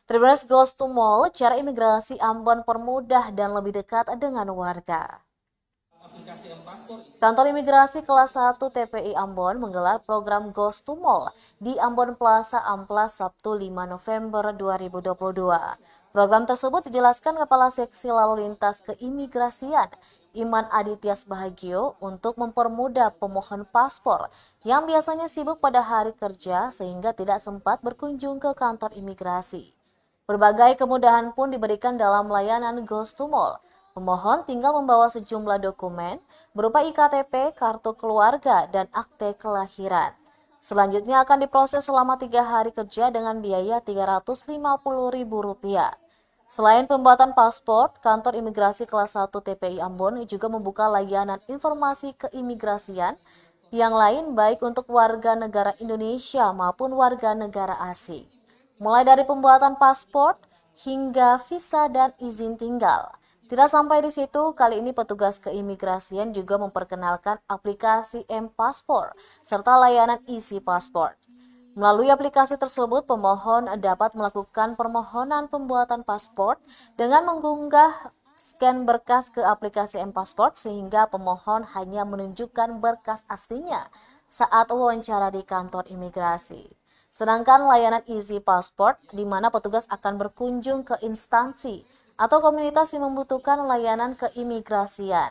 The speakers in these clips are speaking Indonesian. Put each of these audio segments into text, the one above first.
Tribuners Goes to Mall, cara imigrasi Ambon permudah dan lebih dekat dengan warga. Kantor Imigrasi Kelas 1 TPI Ambon menggelar program Goes to Mall di Ambon Plaza Amplas Sabtu 5 November 2022. Program tersebut dijelaskan Kepala Seksi Lalu Lintas Keimigrasian Iman Adityas Bahagio untuk mempermudah pemohon paspor yang biasanya sibuk pada hari kerja sehingga tidak sempat berkunjung ke kantor imigrasi. Berbagai kemudahan pun diberikan dalam layanan Goes to Mall. Pemohon tinggal membawa sejumlah dokumen berupa IKTP, kartu keluarga, dan akte kelahiran. Selanjutnya akan diproses selama 3 hari kerja dengan biaya Rp350.000. Selain pembuatan paspor, kantor imigrasi kelas 1 TPI Ambon juga membuka layanan informasi keimigrasian yang lain baik untuk warga negara Indonesia maupun warga negara asing. Mulai dari pembuatan paspor hingga visa dan izin tinggal. Tidak sampai di situ, kali ini petugas keimigrasian juga memperkenalkan aplikasi M-Paspor serta layanan isi paspor. Melalui aplikasi tersebut, pemohon dapat melakukan permohonan pembuatan paspor dengan mengunggah scan berkas ke aplikasi M-Paspor sehingga pemohon hanya menunjukkan berkas aslinya saat wawancara di kantor imigrasi. Sedangkan layanan Easy Passport, di mana petugas akan berkunjung ke instansi atau komunitas yang membutuhkan layanan keimigrasian.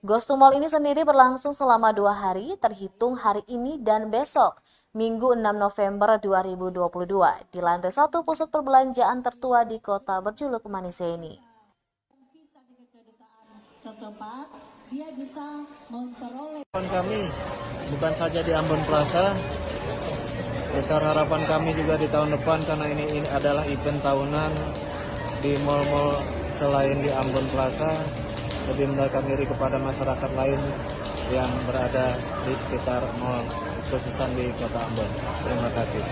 Goes to Mall ini sendiri berlangsung selama 2 hari, terhitung hari ini dan besok, Minggu 6 November 2022, di lantai 1 pusat perbelanjaan tertua di kota berjuluk Manise ini. Setempat dia bisa memperoleh. Kami bukan saja di Ambon Plaza, besar harapan kami juga di tahun depan karena ini adalah event tahunan di mal-mal selain di Ambon Plaza, lebih mendekatkan diri kepada masyarakat lain yang berada di sekitar mal, khususnya di kota Ambon. Terima kasih.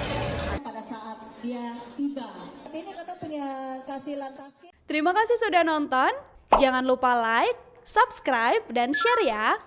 Pada saat dia tiba, ini kata punya kasih lantas. Terima kasih sudah nonton. Jangan lupa like, subscribe, dan share ya.